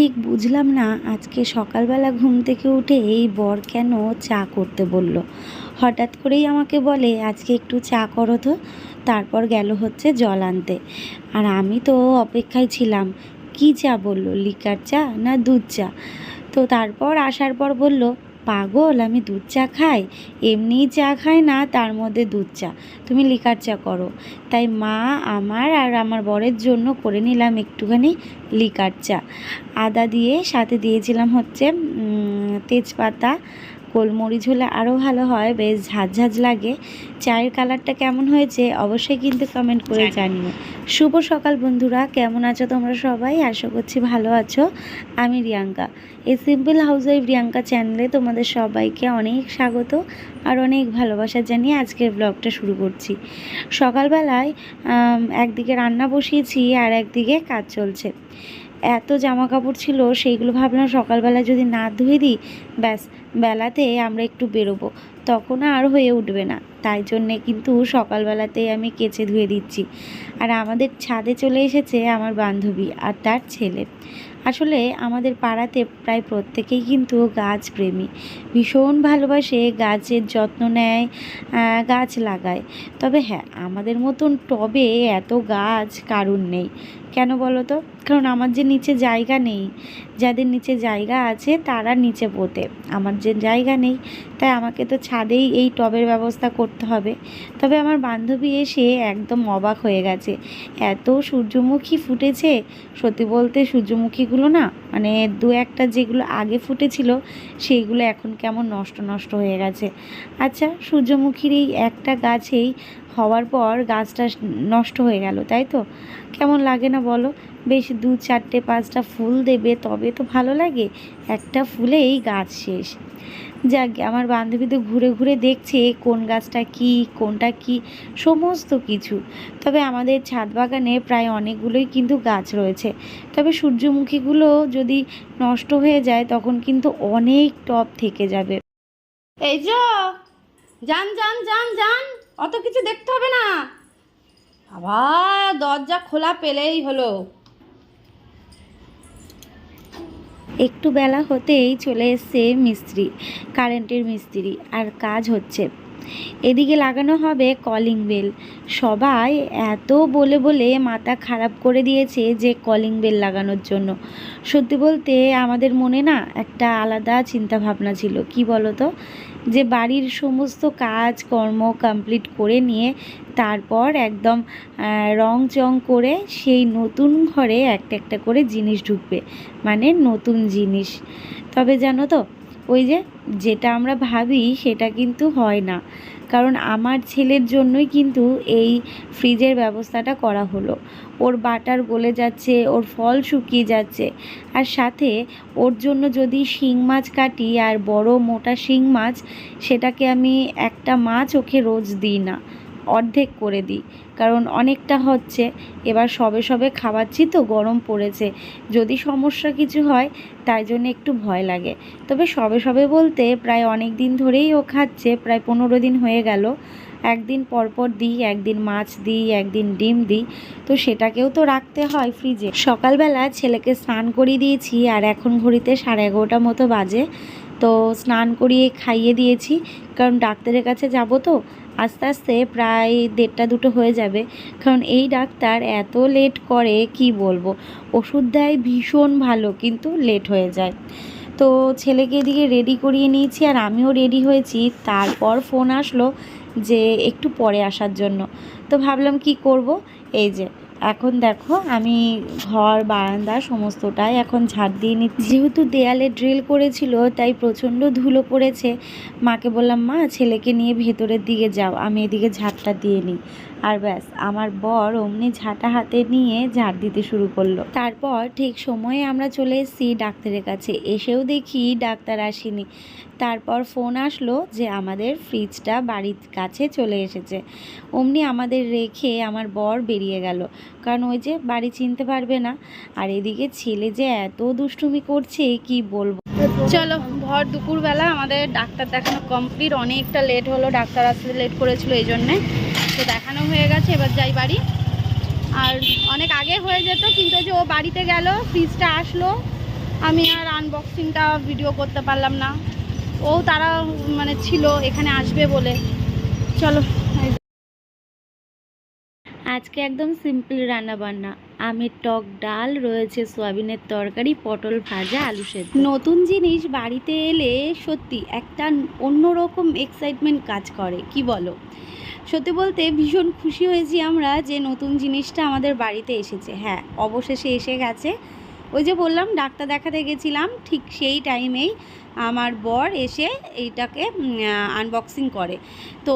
ঠিক বুঝলাম না আজকে সকালবেলা ঘুম থেকে উঠে এই বর কেন চা করতে বলল। হঠাৎ করেই আমাকে বলে আজকে একটু চা করো তো। তারপর গেল হচ্ছে জল আনতে। আর আমি তো অপেক্ষায় ছিলাম কি চা বলল, লিকার চা না দুধ চা। তো তারপর আসার পর বলল, পাগল আমি দুধ চা খাই, এমনিই চা খাই না, তার মধ্যে দুধ চা, তুমি লিকার চা করো। তাই মা আমার আর আমার বরের জন্য করে নিলাম একটুখানি লিকার চা। আদা দিয়ে সাথে দিয়েছিলাম হচ্ছে তেজপাতা, গোলমরিচ হলে আরও ভালো হয়, বেশ ঝাঁঝ লাগে। চায়ের কালারটা কেমন হয়েছে অবশ্যই কিন্তু কমেন্ট করে জানিও। শুভ সকাল বন্ধুরা, কেমন আছো তোমরা সবাই? আশা করছি ভালো আছো। আমি রিয়াঙ্কা, এই সিম্পল হাউসওয়াইফ রিয়াঙ্কা চ্যানেলে তোমাদের সবাইকে অনেক স্বাগত আর অনেক ভালোবাসা জানিয়ে আজকের ব্লগটা শুরু করছি। সকালবেলায় একদিকে রান্না বসিয়েছি আর একদিকে কাজ চলছে। এত জামা কাপড় ছিল, সেইগুলো ভাবলাম সকালবেলা যদি না ধুয়ে দিই, ব্যাস বেলাতে আমরা একটু বেরোবো, তখন আর হয়ে উঠবে না। তাই জন্যে কিন্তু সকালবেলাতেই আমি কেচে ধুয়ে দিচ্ছি। আর আমাদের ছাদে চলে এসেছে আমার বান্ধবী আর তার ছেলে। আসলে আমাদের পাড়াতে প্রায় প্রত্যেকেই কিন্তু গাছ প্রেমী, ভীষণ ভালোবাসে, গাছের যত্ন নেয়, গাছ লাগায়। তবে হ্যাঁ, আমাদের মতন টবে এত গাছ কারুর নেই। কেন বলো তো? কারণ আমার যে নিচে জায়গা নেই, যাদের নিচে জায়গা আছে তারা নিচে পোঁতে, আমার যে জায়গা নেই, তাই আমাকে তো ছাদেই এই টবের ব্যবস্থা করতে হবে। তবে আমার বান্ধবী এসে একদম অবাক হয়ে গেছে, এত সূর্যমুখী ফুটেছে। সত্যি বলতে সূর্যমুখীগুলো না, মানে দু একটা যেগুলো আগে ফুটেছিল সেইগুলো এখন কেমন নষ্ট নষ্ট হয়ে গেছে। আচ্ছা, সূর্যমুখীর এই একটা গাছেই হওয়ার পর গাছটা নষ্ট হয়ে গেল, তাই তো? কেমন লাগে না বলো? বেশ 2-4-5টা ফুল দেবে তবে তো ভালো লাগে, একটা ফুলেই গাছ শেষ। যাক, আমার বান্ধবী তো ঘুরে ঘুরে দেখছে কোন গাছটা কি, কোনটা কি, সমস্ত কিছু। তবে আমাদের ছাদ বাগানে প্রায় অনেকগুলোই কিন্তু গাছ রয়েছে। তবে সূর্যমুখীগুলো যদি নষ্ট হয়ে যায় তখন কিন্তু অনেক টব থেকে যাবে। এই যে যান যান যান যান, অত কিছু দেখতে হবে না, আবার দরজা খোলা পেলেই হলো। একটু বেলা হতেই চলে এসছে মিস্ত্রি, কারেন্টের মিস্ত্রি, আর কাজ হচ্ছে। এদিকে লাগানো হবে কলিং বেল। সবাই এত বলে বলে মাথা খারাপ করে দিয়েছে যে কলিং বেল লাগানোর জন্য। সত্যি বলতে আমাদের মনে না একটা আলাদা চিন্তা ভাবনা ছিল, কি বলো তো, যে বাড়ির সমস্ত কাজ কর্ম কমপ্লিট করে নিয়ে তারপর একদম রং চং করে সেই নতুন ঘরে একটা একটা করে জিনিস ঢুকবে, মানে নতুন জিনিস। তবে জানো তো, ওই যে যেটা আমরা ভাবি সেটা কিন্তু হয় না। কারণ আমার ছেলের জন্যই কিন্তু এই ফ্রিজের ব্যবস্থাটা করা হলো। ওর বাটার গলে যাচ্ছে, ওর ফল শুকিয়ে যাচ্ছে, আর সাথে ওর জন্য যদি শিং মাছ কাটি, আর বড় মোটা শিং মাছ, সেটাকে আমি একটা মাছ ওকে রোজ দিই না, অর্ধেক করে দিই। কারণ অনেকটা হচ্ছে, এবার সবে সবে খাওয়াচ্ছি তো, গরম পড়েছে, যদি সমস্যা কিছু হয় তাই জন্য একটু ভয় লাগে। তবে সবে সবে বলতে প্রায় অনেক দিন ধরেই ও খাচ্ছে, প্রায় 15 দিন হয়ে গেল। একদিন পরপর দিই, একদিন মাছ দিই, একদিন ডিম দিই, তো সেটাকেও তো রাখতে হয় ফ্রিজে। সকালবেলা ছেলেকে স্নান করিয়ে দিয়েছি, আর এখন ঘড়িতে 11:30 মতো বাজে। তো স্নান করিয়ে খাইয়ে দিয়েছি, কারণ ডাক্তারের কাছে যাব তো, আস্তে আস্তে প্রায় 1:30-2 হয়ে যাবে। কারণ এই ডাক্তার এত লেট করে কি বলবো, ওষুধ দেয় ভীষণ ভালো কিন্তু লেট হয়ে যায়। তো ছেলেকে এদিকে রেডি করিয়ে নিয়েছি আর আমিও রেডি হয়েছি। তারপর ফোন আসলো যে একটু পরে আসার জন্য। তো ভাবলাম কি করব, এই যে এখন দেখো আমি ঘর বারান্দা সমস্তটাই এখন ঝাড় দিয়ে নিচ্ছি। যেহেতু দেয়ালে ড্রিল করেছিল তাই প্রচণ্ড ধুলো পড়েছে। মাকে বললাম, মা ছেলেকে নিয়ে ভেতরের দিকে যাও, আমি এদিকে ঝাড়টা দিয়ে নিই। আর ব্যাস, আমার বর অমনি ঝাঁটা হাতে নিয়ে ঝাড় দিতে শুরু করলো। তারপর ঠিক সময়ে আমরা চলে এসেছি ডাক্তারের কাছে। এসেও দেখি ডাক্তার আসেনি। তারপর ফোন আসলো যে আমাদের ফ্রিজটা বাড়ির কাছে চলে এসেছে। অমনি আমাদের রেখে আমার বর বেরিয়ে গেল, কারণ ওই যে বাড়ি চিনতে পারবে না। আর এদিকে ছেলে যে এত দুষ্টুমি করছে কি বলবো। চলো, ভর দুপুরবেলা আমাদের ডাক্তার দেখানো কমপ্লিট, অনেকটা লেট হলো, ডাক্তার আসতে লেট করেছিল এই জন্যে। তো দেখানো হয়ে গেছে, এবার যাই বাড়ি। আর অনেক আগে হয়ে যেত, কিন্তু যে ও বাড়িতে গেল, ফ্রিজটা আসলো, আমি আর আনবক্সিংটা ভিডিও করতে পারলাম না। ও তারা মানে ছিল এখানে আসবে বলে। চলো, আজকে একদম সিম্পল রান্নাবান্না, আমের টক ডাল, রয়েছে সোয়াবিনের তরকারি, পটল ভাজা, আলু সেদ্ধ। নতুন জিনিস বাড়িতে এলে সত্যি একটা অন্যরকম এক্সাইটমেন্ট কাজ করে, কি বলো? সত্যি বলতে ভীষণ খুশি হয়েছি আমরা যে নতুন জিনিসটা আমাদের বাড়িতে এসেছে। হ্যাঁ, অবশেষে এসে গেছে। ওই যে বললাম ডাক্তার দেখাতে গেছিলাম, ঠিক সেই টাইমেই আমার বর এসে এইটাকে আনবক্সিং করে। তো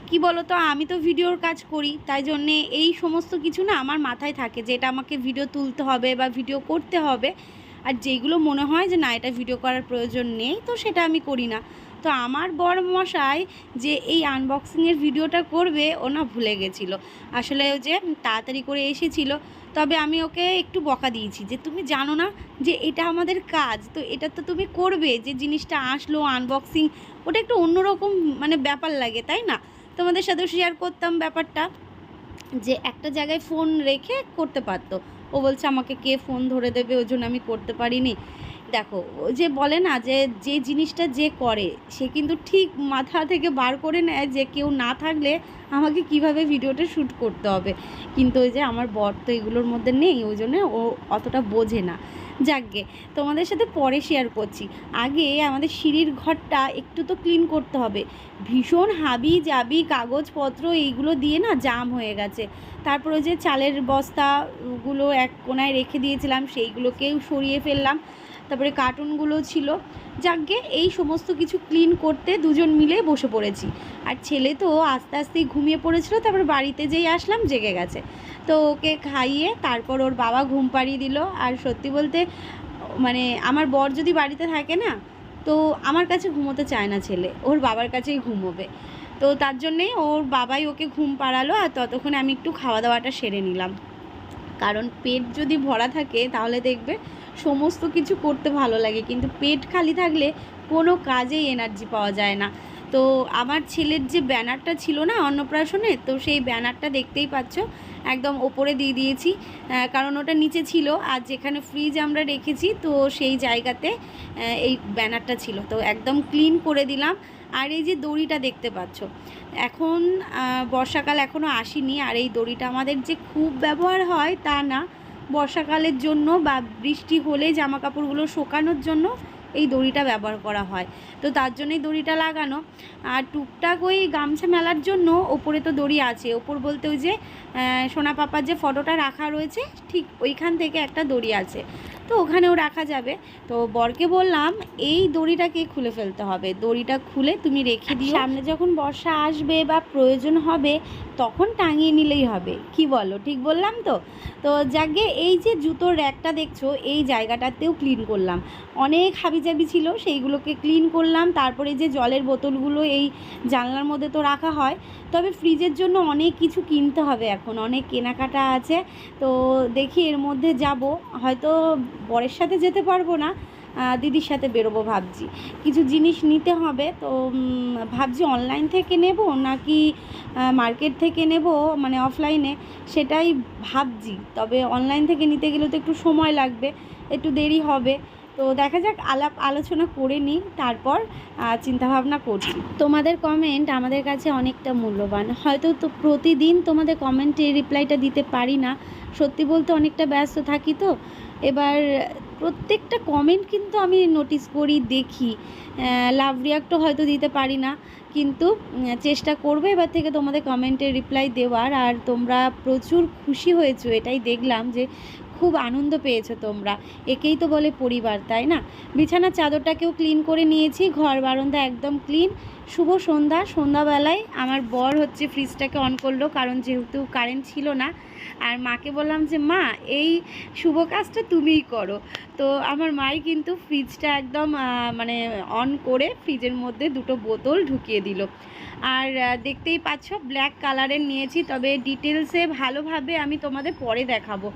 কি বলো তো, আমি তো ভিডিওর কাজ করি, তাই জন্যে এই সমস্ত কিছু না আমার মাথায় থাকে যে এটা আমাকে ভিডিও তুলতে হবে বা ভিডিও করতে হবে। আর যেগুলো মনে হয় যে না, এটা ভিডিও করার প্রয়োজন নেই, তো সেটা আমি করি না। তো আমার বর মশাই যে এই আনবক্সিংয়ের ভিডিওটা করবে, ও না ভুলে গেছিলো। আসলে ও যে তাড়াতাড়ি করে এসেছিল, তবে আমি ওকে একটু বকা দিয়েছি যে তুমি জানো না যে এটা আমাদের কাজ, তো এটা তো তুমি করবে। যে জিনিসটা আসলো আনবক্সিং, ওটা একটু অন্যরকম মানে ব্যাপার লাগে, তাই না? তোমাদের সাথেও শেয়ার করতাম ব্যাপারটা, যে একটা জায়গায় ফোন রেখে করতে পারতো। ও বলছে আমাকে কে ফোন ধরে দেবে, ওই জন্য আমি করতে পারিনি। দেখো, ও যে বলে না যে যে জিনিসটা যে করে সে কিন্তু ঠিক মাথা থেকে বার করে নেয় যে কেউ না থাকলে আমাকে কিভাবে ভিডিওটা শ্যুট করতে হবে। কিন্তু ওই যে আমার বর তো এগুলোর মধ্যে নেই, ওই জন্য ও অতটা বোঝে না। যাকগে, তোমাদের সাথে পরে শেয়ার করছি। আগে আমাদের সিঁড়ির ঘরটা একটু তো ক্লিন করতে হবে। ভীষণ হাবি জাবি কাগজপত্র এইগুলো দিয়ে না জাম হয়ে গেছে। তারপর ওই যে চালের বস্তাগুলো এক কোনায় রেখে দিয়েছিলাম, সেইগুলোকেও সরিয়ে ফেললাম। তারপরে কার্টুনগুলো ছিল। যাকগে, এই সমস্ত কিছু ক্লিন করতে দুজন মিলে বসে পড়েছি। আর ছেলে তো আস্তে আস্তেই ঘুমিয়ে পড়েছিল, তারপরে বাড়িতে যেই আসলাম জেগে গেছে। তো ওকে খাইয়ে তারপর ওর বাবা ঘুম পাড়িয়ে দিল। আর সত্যি বলতে মানে আমার বর যদি বাড়িতে থাকে না, তো আমার কাছে ঘুমোতে চায় না ছেলে, ওর বাবার কাছেই ঘুমোবে। তো তার জন্যেই ওর বাবাই ওকে ঘুম পাড়ালো, আর ততক্ষণে আমি একটু খাওয়া দাওয়াটা সেরে নিলাম। কারণ পেট যদি ভরা থাকে তাহলে দেখবে সমস্ত কিছু করতে ভালো লাগে, কিন্তু পেট খালি থাকলে কোনো কাজেই এনার্জি পাওয়া যায় না। তো আমার ছেলের যে ব্যানারটা ছিল না অন্নপ্রাশনে, তো সেই ব্যানারটা দেখতেই পাচ্ছ একদম ওপরে দিয়ে দিয়েছি, কারণ ওটা নিচে ছিল। আর যেখানে ফ্রিজ আমরা রেখেছি, তো সেই জায়গাতে এই ব্যানারটা ছিল, তো একদম ক্লিন করে দিলাম। আর এই যে দড়িটা দেখতে পাচ্ছ, এখন বর্ষাকাল এখনও আসেনি, আর এই দড়িটা আমাদের যে খুব ব্যবহার হয় তা না। বর্ষাকালের জন্য বা বৃষ্টি হলে জামা কাপড়গুলো শুকানোর জন্য এই দড়িটা ব্যবহার করা হয়, তো তার জন্যই দড়িটা লাগানো। আর টুকটাক ওই গামছা মেলার জন্য ওপরে তো দড়ি আছে, ওপর বলতে ওই যে সোনা পাপার যে ফটোটা রাখা রয়েছে ঠিক ওইখান থেকে একটা দড়ি আছে, তো ওখানেও রাখা যাবে। তো বরকে বললাম এই দড়িটাকে খুলে ফেলতে হবে, দড়িটা খুলে তুমি রেখে দিও, সামনে যখন বর্ষা আসবে বা প্রয়োজন হবে তখন টাঙিয়ে নিলেই হবে। কি বলো, ঠিক বললাম তো? তো যাকে এই যে জুতোর র্যাকটা দেখছো, এই জায়গাটাতেও ক্লিন করলাম। অনেক হাবিজাবি ছিল, সেইগুলোকে ক্লিন করলাম। তারপরে যে জলের বোতলগুলো এই জানলার মধ্যে তো রাখা হয়, তবে ফ্রিজের জন্য অনেক কিছু কিনতে হবে, এখন অনেক কেনাকাটা আছে। তো দেখি এর মধ্যে যাব, হয়তো বরের সাথে যেতে পারবো না, দিদির সাথে বেরোবো ভাবছি। কিছু জিনিস নিতে হবে, তো ভাবছি অনলাইন থেকে নেব নাকি মার্কেট থেকে নেব, মানে অফলাইনে, সেটাই ভাবছি। তবে অনলাইন থেকে নিতে গেলে তো একটু সময় লাগবে, একটু দেরি হবে। তো দেখা যাক, আলোচনা করে নিই, তারপর চিন্তাভাবনা করছি। তোমাদের কমেন্ট আমাদের কাছে অনেকটা মূল্যবান। হয়তো তো প্রতিদিন তোমাদের কমেন্টে রিপ্লাইটা দিতে পারি না, সত্যি বলতে অনেকটা ব্যস্ত থাকি। তো এবার প্রত্যেকটা কমেন্ট কিন্তু আমি নোটিস করি, দেখি। লাভ রিয়াক্টও হয়তো দিতে পারি না, কিন্তু চেষ্টা করবো এবার থেকে তোমাদের কমেন্টে রিপ্লাই দেওয়ার। আর তোমরা প্রচুর খুশি হয়েছো, এটাই দেখলাম যে খুব আনন্দ পেয়েছো তোমরা, একেই তো বলে পরিবার, তাই না? বিছানার চাদরটাকেও ক্লিন করে নিয়েছি, ঘর বারান্দা একদম ক্লিন। শুভ সন্ধ্যা। সন্ধ্যাবেলায় আমার বর হচ্ছে ফ্রিজটাকে অন করলো, কারণ যেহেতু কারেন্ট ছিল না। আর মাকে বললাম যে মা, এই শুভ কাজটা তুমিই করো। তো আমার মাই কিন্তু ফ্রিজটা একদম মানে অন করে ফ্রিজের মধ্যে দুটো বোতল ঢুকিয়ে দিল। আর দেখতেই পাচ্ছ ব্ল্যাক কালারের নিয়েছি, তবে ডিটেলসে ভালোভাবে আমি তোমাদের পরে দেখাবো।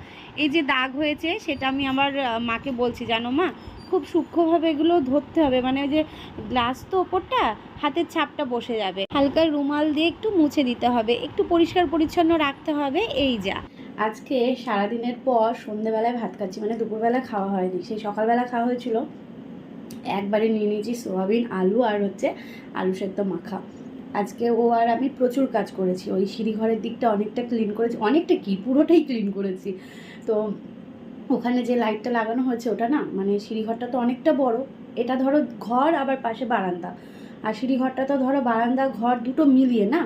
এই যে দাগ হয়েছে সেটা আমি আমার মাকে বলছি, জানো মা, খুব সূক্ষ্মভাবে এগুলো ধরতে হবে, মানে ওই যে গ্লাস তো ওপরটা, হাতের ছাপটা বসে যাবে, হালকা রুমাল দিয়ে একটু মুছে দিতে হবে, একটু পরিষ্কার পরিচ্ছন্ন রাখতে হবে, এই যা। আজকে সারাদিনের পর সন্ধেবেলায় ভাত খাচ্ছি, মানে দুপুরবেলা খাওয়া হয়নি, সেই সকালবেলা খাওয়া হয়েছিল। একবারে নিয়ে নিয়েছি সোয়াবিন, আলু আর হচ্ছে আলু সেদ্ধ মাখা। আজকে ও আর আমি প্রচুর কাজ করেছি, ওই সিঁড়িঘরের দিকটা অনেকটা ক্লিন করেছি, অনেকটা কি পুরোটাই ক্লিন করেছি। তো ওখানে যে লাইটটা লাগানো হয়েছে ওটা না, মানে সিঁড়িঘরটা তো অনেকটা বড়, এটা ধরো ঘর আবার পাশে বারান্দা, আর সিঁড়িঘরটা তো ধরো বারান্দা ঘর দুটো মিলিয়ে না।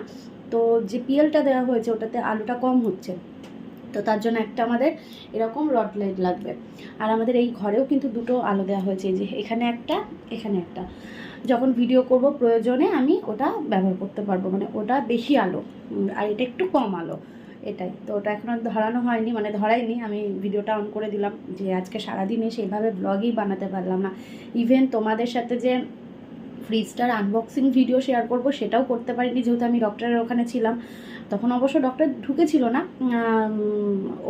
তো যে পিএলটা দেওয়া হয়েছে ওটাতে আলোটা কম হচ্ছে, তো তার জন্য একটা আমাদের এরকম রড লাইট লাগবে। আর আমাদের এই ঘরেও কিন্তু দুটো আলো দেওয়া হয়েছে, এই যে এখানে একটা, এখানে একটা। যখন ভিডিও করব প্রয়োজনে আমি ওটা ব্যবহার করতে পারবো, মানে ওটা বেশি আলো আর এটা একটু কম আলো, এটাই। তো ওটা এখন আর ধরানো হয়নি, মানে ধরাইনি, আমি ভিডিওটা অন করে দিলাম যে আজকে সারাদিনে সেইভাবে ব্লগই বানাতে পারলাম না। ইভেন তোমাদের সাথে যে ফ্রিজটার আনবক্সিং ভিডিও শেয়ার করব সেটাও করতে পারিনি, যেহেতু আমি ডক্টরের ওখানে ছিলাম। তখন অবশ্য ডক্টর ঢুকেছিল না,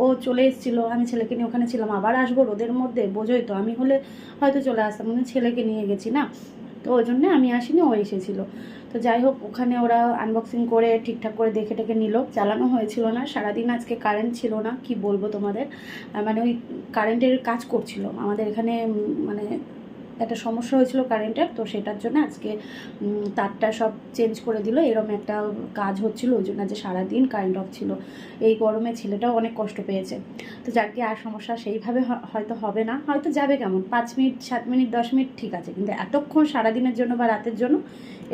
ও চলে এসেছিলো, আমি ছেলেকে নিয়ে ওখানে ছিলাম। আবার আসবো রোদের মধ্যে, বোঝোই তো, আমি হলে হয়তো চলে আসতাম, কিন্তু ছেলেকে নিয়ে গেছি না, তো ওই জন্যে আমি আসিনি, ও এসেছিলো। তো যাই হোক, ওখানে ওরা আনবক্সিং করে ঠিকঠাক করে দেখে টেকে নিল, চালানো হয়েছিল না সারাদিন। আজকে কারেন্ট ছিল না, কি বলবো তোমাদের, মানে ওই কারেন্টের কাজ করছিল আমাদের এখানে, মানে একটা সমস্যা হয়েছিল কারেন্টের, তো সেটার জন্য আজকে তারটা সব চেঞ্জ করে দিল, এরকম একটা কাজ হচ্ছিল, ওই জন্য যে সারাদিন কারেন্ট অফ ছিল। এই গরমে ছেলেটাও অনেক কষ্ট পেয়েছে। তো যাকে আর সমস্যা সেইভাবে হয়তো হবে না, হয়তো যাবে কেমন 5 মিনিট 7 মিনিট 10 মিনিট ঠিক আছে, কিন্তু এতক্ষণ সারাদিনের জন্য বা রাতের জন্য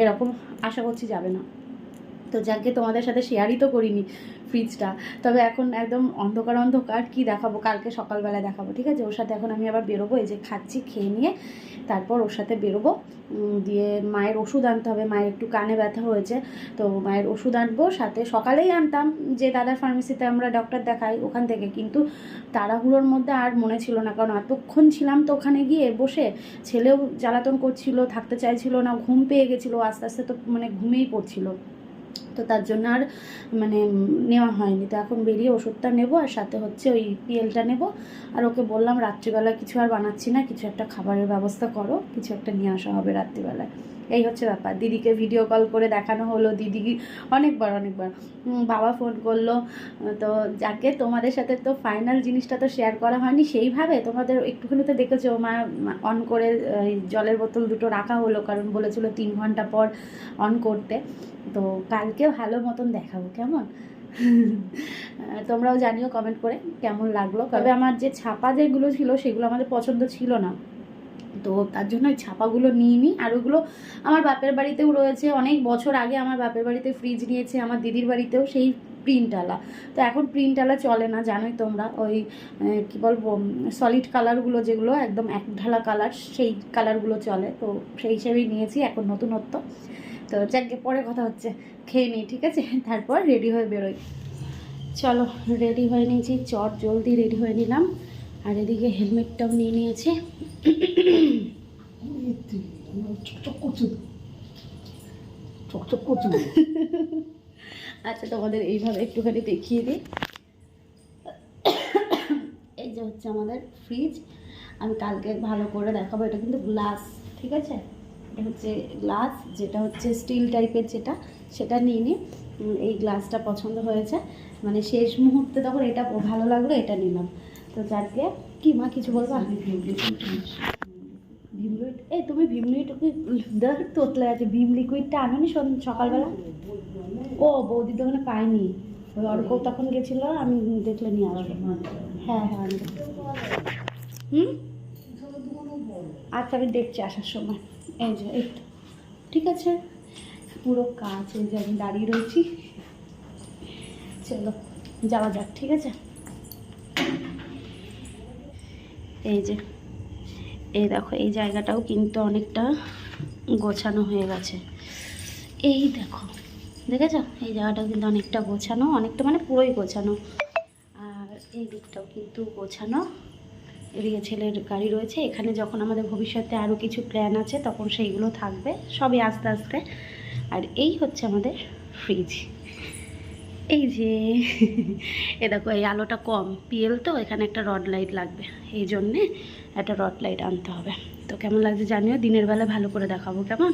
এরকম আশা করছি যাবে না। তো যাকে তোমাদের সাথে শেয়ারই তো করিনি ফ্রিজটা, তবে এখন একদম অন্ধকার অন্ধকার, কি দেখাবো, কালকে সকালবেলা দেখাবো, ঠিক আছে। ওর সাথে এখন আমি আবার বেরোবো, এই যে খাচ্ছি, খেয়ে নিয়ে তারপর ওর সাথে বেরোবো, দিয়ে মায়ের ওষুধ আনতে হবে, মায়ের একটু কানে ব্যথা হয়েছে, তো মায়ের ওষুধ আনবো। সাথে সকালেই আনতাম, যে দাদার ফার্মেসিতে আমরা ডক্টর দেখাই ওখান থেকে, কিন্তু তাড়াহুড়োর মধ্যে আর মনে ছিল না, কারণ এতক্ষণ ছিলাম তো ওখানে গিয়ে বসে, ছেলেও জ্বালাতন করছিল, থাকতে চাইছিল না, ঘুম পেয়ে গেছিলো, আস্তে আস্তে তো মানে ঘুমিয়েই পড়ছিল, তো তার জন্য আর মানে নেওয়া হয়নি। তো এখন বেরিয়ে ওষুধটা নেব, আর সাথে হচ্ছে ওই পিএলটা নেব। আর ওকে বললাম রাত্রিবেলা কিছু আর বানাচ্ছি না, কিছু একটা খাবারের ব্যবস্থা করো, কিছু একটা নিয়ে আসা হবে রাত্রিবেলায়। এই হচ্ছে ব্যাপার। দিদিকে ভিডিও কল করে দেখানো হলো, দিদি অনেকবার বাবা ফোন করলো। তো যাকে তোমাদের সাথে তো ফাইনাল জিনিসটা তো শেয়ার করা হয়নি সেইভাবে, তোমাদের একটুখানি তো দেখেছো, মা অন করে জলের বোতল দুটো রাখা হলো, কারণ বলেছিল 3 ঘন্টা পর অন করতে। তো কালকে ভালো মতন দেখাবো, কেমন তোমরাও জানিও কমেন্ট করে কেমন লাগলো। তবে আমার যে ছাপা যেগুলো ছিল সেগুলো আমাদের পছন্দ ছিল না, তো তার জন্য ওই ছাপাগুলো নিইনি। আর ওগুলো আমার বাপের বাড়িতেও রয়েছে, অনেক বছর আগে আমার বাপের বাড়িতে ফ্রিজ নিয়েছে, আমার দিদির বাড়িতেও সেই প্রিন্টওয়ালা। তো এখন প্রিন্টওয়ালা চলে না, জানোই তোমরা, ওই কি বলবো, সলিড কালারগুলো যেগুলো একদম এক ঢালা কালার, সেই কালারগুলো চলে। তো সেই হিসেবেই নিয়েছি এখন নতুনত্ব। তো যাকে পরে কথা হচ্ছে, খেয়ে নিই, ঠিক আছে, তারপর রেডি হয়ে বেরোই। চলো রেডি হয়ে নিয়েছি, চট জলদি রেডি হয়ে নিলাম। আর এদিকে হেলমেটটাও নিয়ে নিয়েছি। আচ্ছা, তোমাদের এইভাবে একটুখানি দেখিয়ে দিই। এই যে হচ্ছে আমাদের ফ্রিজ, আমি কালকে ভালো করে দেখাবো। এটা কিন্তু গ্লাস, ঠিক আছে, এটা হচ্ছে গ্লাস, যেটা হচ্ছে স্টিল টাইপের, যেটা সেটা নিয়ে নিই। এই গ্লাসটা পছন্দ হয়েছে, মানে শেষ মুহূর্তে তখন এটা ভালো লাগলো, এটা নিলাম। তো যাকে কি মা কিছু বলবা? ভীমলিকুইড, এই তুমি ভীমলিকুইড তোতলে আছে, ভীম লিকুইডটা আনোনি সকালবেলা? ও বৌদির দোকানে পাইনি, ওই অর্ক তখন গেছিলো, আমি দেখলে নিয়ে আসবো। হ্যাঁ হ্যাঁ, আমি আচ্ছা, আমি দেখছি আসার সময়। এই যে এই তো, ঠিক আছে, পুরো কাজ, এই যে আমি দাঁড়িয়ে রয়েছি। চলো যাওয়া যাক, ঠিক আছে। এই যে এই দেখো, এই জায়গাটাও কিন্তু অনেকটা গোছানো হয়ে গেছে, এই দেখো, দেখেছো, এই জায়গাটাও কিন্তু অনেকটা গোছানো, অনেকটা মানে পুরোই গোছানো। আর এই দিকটাও কিন্তু গোছানো। এদিকে ছেলের গাড়ি রয়েছে, এখানে যখন আমাদের ভবিষ্যতে আরও কিছু প্ল্যান আছে তখন সেইগুলো থাকবে, সবই আস্তে আস্তে। আর এই হচ্ছে আমাদের ফ্রিজ, এই যে এ দেখো, এই আলোটা কম, পিএল তো, এখানে একটা রড লাইট লাগবে, এই জন্যে একটা রড লাইট আনতে হবে। তো কেমন লাগছে জানিও, দিনের বেলা ভালো করে দেখাবো, কেমন।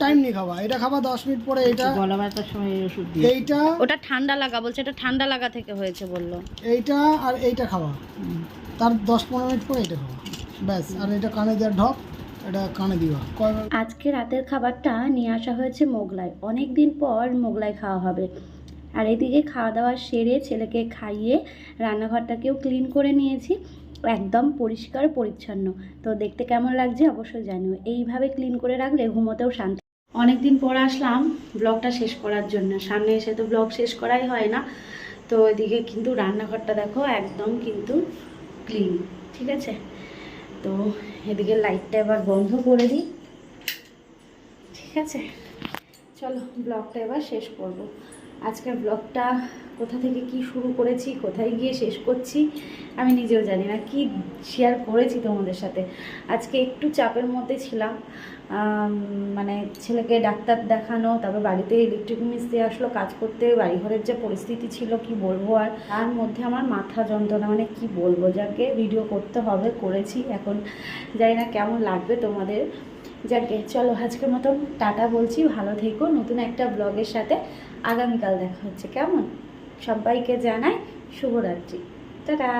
টাইম নিয়ে খাওয়া, এটা খাবা 10 মিনিট পরে, এটা গলা ব্যথার সময় এই ওষুধ দিই। এইটা ওটা ঠান্ডা লাগা বলছে, এটা ঠান্ডা লাগা থেকে হয়েছে বললো। এইটা আর এইটা খাওয়া, তার 10-15 মিনিট পরে এটা খাওয়া, ব্যাস। আর এটা কানে দেওয়ার ঢপ, এটা কানে দিবা। আজকে রাতের খাবারটা নিয়ে আসা হয়েছে মোগলাই। অনেক দিন পর মোগলাই খাওয়া হবে। আর এদিকে খাওয়া দাওয়া সেরে ছেলেকে খাইয়ে রান্নাঘরটাকেও ক্লিন করে নিয়েছি, একদম পরিষ্কার পরিচ্ছন্ন। তো দেখতে কেমন লাগছে অবশ্যই জানিও। এইভাবে ক্লিন করে রাখলে ঘুমোতেও শান্তি। অনেক দিন পর আসলাম ব্লগটা শেষ করার জন্য, সামনে এসে তো ব্লগ শেষ করাই হয় না। তো এদিকে কিন্তু রান্নাঘরটা দেখো একদম কিন্তু ক্লিন, ঠিক আছে। তো এদিকে লাইটটা এবার বন্ধ করে দিই, ঠিক আছে। চলো ব্লগটা এবার শেষ করব। আজকের ব্লগটা কোথা থেকে কি শুরু করেছি, কোথায় গিয়ে শেষ করছি আমি নিজেও জানি না, কি শেয়ার করেছি তোমাদের সাথে। আজকে একটু চাপের মধ্যে ছিলাম, মানে ছেলেকে ডাক্তার দেখানো, তারপর বাড়িতে ইলেকট্রিক মিস্ত্রি আসলো কাজ করতে, বাড়িঘরের যে পরিস্থিতি ছিল কি বলবো। আর তার মধ্যে আমার মাথা যন্ত্রণা, মানে কি বলবো, যাকে ভিডিও করতে হবে করেছি। এখন জানি না কেমন লাগবে তোমাদের। যাকে চলো আজকের মতন টাটা বলছি, ভালো থেকো। নতুন একটা ব্লগের সাথে আগামীকাল দেখা হচ্ছে, কেমন? সবাইকে জানাই শুভরাত্রি, টাটা।